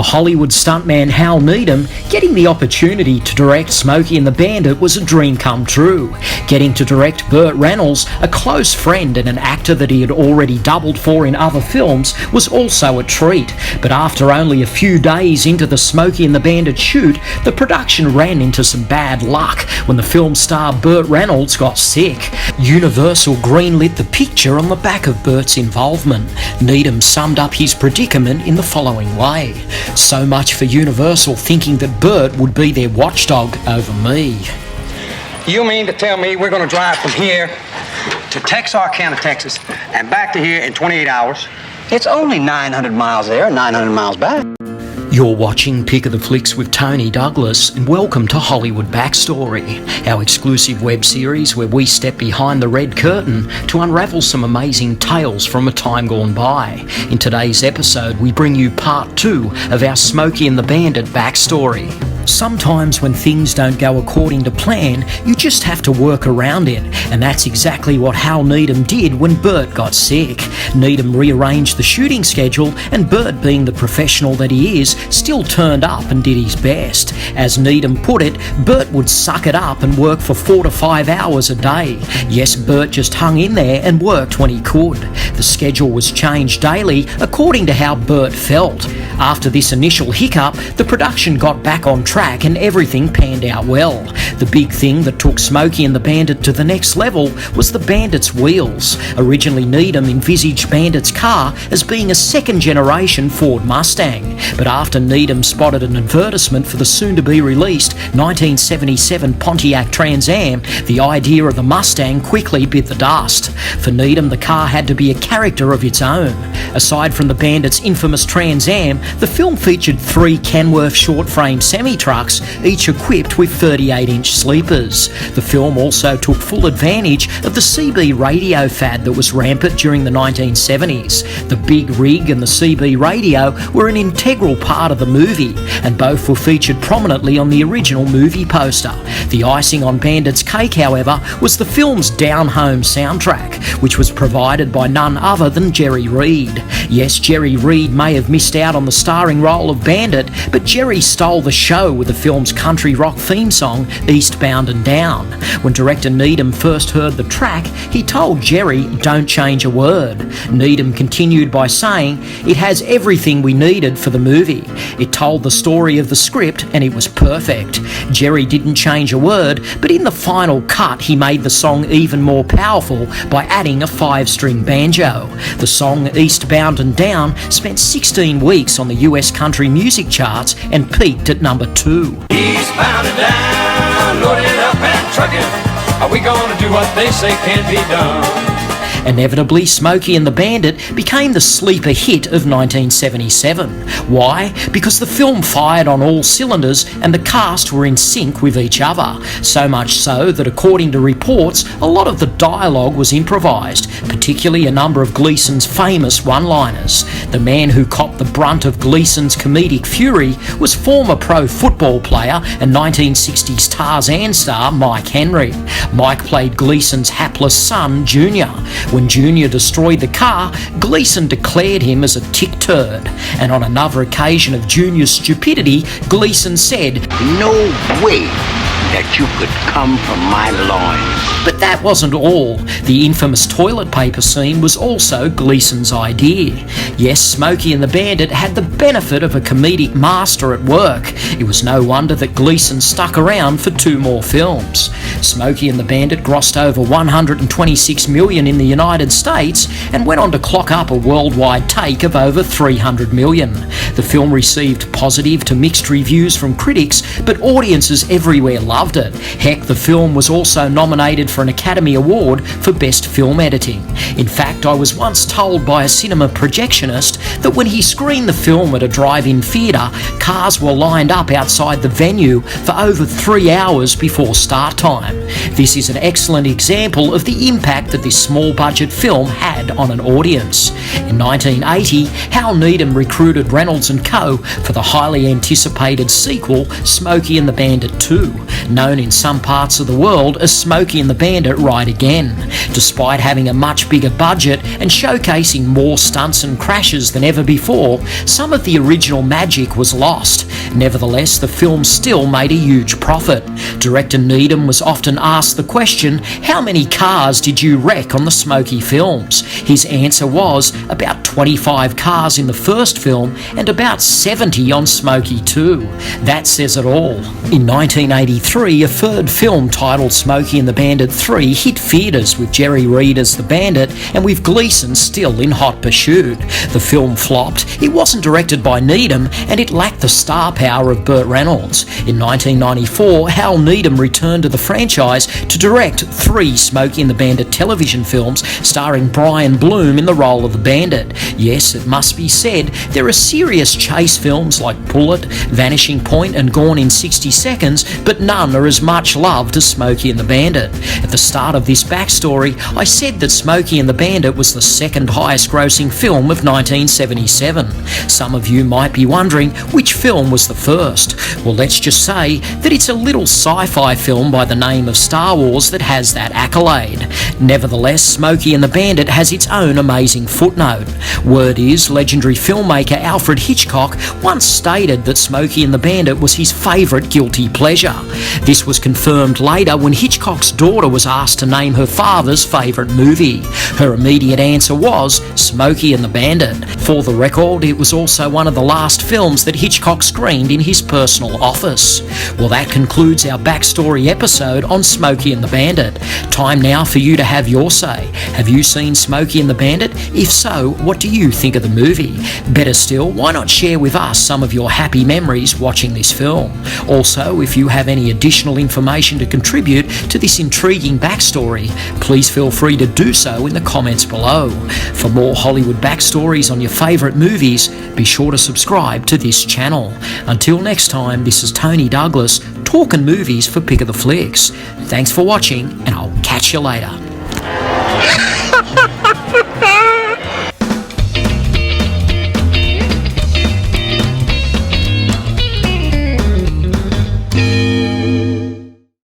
Hollywood stuntman Hal Needham, getting the opportunity to direct Smokey and the Bandit was a dream come true. Getting to direct Burt Reynolds, a close friend and an actor that he had already doubled for in other films, was also a treat. But after only a few days into the Smokey and the Bandit shoot, the production ran into some bad luck when the film star Burt Reynolds got sick. Universal greenlit the picture on the back of Burt's involvement. Needham summed up his predicament in the following way: "So much for Universal thinking that Burt would be their watchdog over me." You mean to tell me we're going to drive from here to Texarkana, Texas, and back to here in 28 hours? It's only 900 miles there and 900 miles back. You're watching Pick of the Flicks with Tony Douglas, and welcome to Hollywood Backstory, our exclusive web series where we step behind the red curtain to unravel some amazing tales from a time gone by. In today's episode, we bring you part 2 of our Smokey and the Bandit backstory. Sometimes when things don't go according to plan, you just have to work around it, and that's exactly what Hal Needham did when Burt got sick. Needham rearranged the shooting schedule, and Burt, being the professional that he is, still turned up and did his best. As Needham put it, Burt would suck it up and work for 4 to 5 hours a day. Yes, Burt just hung in there and worked when he could. The schedule was changed daily according to how Burt felt. After this initial hiccup, the production got back on track and everything panned out well. The big thing that took Smokey and the Bandit to the next level was the Bandit's wheels. Originally, Needham envisaged Bandit's car as being a second-generation Ford Mustang, but after Needham spotted an advertisement for the soon-to-be-released 1977 Pontiac Trans Am, the idea of the Mustang quickly bit the dust. For Needham, the car had to be a character of its own. Aside from the Bandit's infamous Trans Am, the film featured 3 Kenworth short-frame semi-trucks, each equipped with 38-inch sleepers. The film also took full advantage of the CB radio fad that was rampant during the 1970s. The big rig and the CB radio were an integral part of the movie, and both were featured prominently on the original movie poster. The icing on Bandit's cake, however, was the film's down-home soundtrack, which was provided by none other than Jerry Reed. Yes, Jerry Reed may have missed out on the starring role of Bandit, but Jerry stole the show with the film's country rock theme song, Eastbound and Down. When director Needham first heard the track, he told Jerry, "Don't change a word." Needham continued by saying, "It has everything we needed for the movie. It told the story of the script and it was perfect." Jerry didn't change a word, but in the final cut he made the song even more powerful by adding a 5-string banjo. The song Eastbound and Down spent 16 weeks on the US country music charts and peaked at number 2. Eastbound and down, loaded up and trucking. Are we gonna do what they say can't be done? Inevitably, Smokey and the Bandit became the sleeper hit of 1977. Why? Because the film fired on all cylinders and the cast were in sync with each other. So much so that, according to reports, a lot of the dialogue was improvised, particularly a number of Gleason's famous one-liners. The man who copped the brunt of Gleason's comedic fury was former pro football player and 1960s Tarzan star Mike Henry. Mike played Gleason's hapless son, Junior. When Junior destroyed the car, Gleason declared him as a tick turd. And on another occasion of Junior's stupidity, Gleason said, "No way that you could come from my loins." But that wasn't all. The infamous toilet paper scene was also Gleason's idea. Yes, Smokey and the Bandit had the benefit of a comedic master at work. It was no wonder that Gleason stuck around for 2 more films. Smokey and the Bandit grossed over $126 million in the United States and went on to clock up a worldwide take of over $300 million. The film received positive to mixed reviews from critics, but audiences everywhere loved it. Heck, the film was also nominated for an Academy Award for Best Film Editing. In fact, I was once told by a cinema projectionist that when he screened the film at a drive-in theatre, cars were lined up outside the venue for over 3 hours before start time. This is an excellent example of the impact that this small-budget film had on an audience. In 1980, Hal Needham recruited Reynolds & Co. for the highly anticipated sequel, Smokey and the Bandit 2. known in some parts of the world as Smokey and the Bandit Ride Again. Despite having a much bigger budget and showcasing more stunts and crashes than ever before, some of the original magic was lost. Nevertheless, the film still made a huge profit. Director Needham was often asked the question, how many cars did you wreck on the Smokey films? His answer was about 25 cars in the first film and about 70 on Smokey 2. That says it all. In 1983, a third film titled Smokey and the Bandit 3 hit theatres with Jerry Reed as the Bandit and with Gleason still in hot pursuit. The film flopped, it wasn't directed by Needham, and it lacked the star power of Burt Reynolds. In 1994, Hal Needham returned to the franchise to direct 3 Smokey and the Bandit television films starring Brian Bloom in the role of the Bandit. Yes, it must be said, there are serious chase films like Bullet, Vanishing Point and Gone in 60 Seconds, but none are as much loved as Smokey and the Bandit. At the start of this backstory, I said that Smokey and the Bandit was the second highest grossing film of 1977. Some of you might be wondering which film was the first. Well, let's just say that it's a little sci-fi film by the name of Star Wars that has that accolade. Nevertheless, Smokey and the Bandit has its own amazing footnote. Word is, legendary filmmaker Alfred Hitchcock once stated that Smokey and the Bandit was his favourite guilty pleasure. This was confirmed later when Hitchcock's daughter was asked to name her father's favourite movie. Her immediate answer was Smokey and the Bandit. For the record, it was also one of the last films that Hitchcock screened in his personal office. Well, that concludes our backstory episode on Smokey and the Bandit. Time now for you to have your say. Have you seen Smokey and the Bandit? If so, what do you think of the movie? Better still, why not share with us some of your happy memories watching this film? Also, if you have any additional information to contribute to this intriguing backstory, please feel free to do so in the comments below. For more Hollywood backstories on your favourite movies, be sure to subscribe to this channel. Until next time, this is Tony Douglas, talking movies for Pick of the Flicks. Thanks for watching, and I'll catch you later.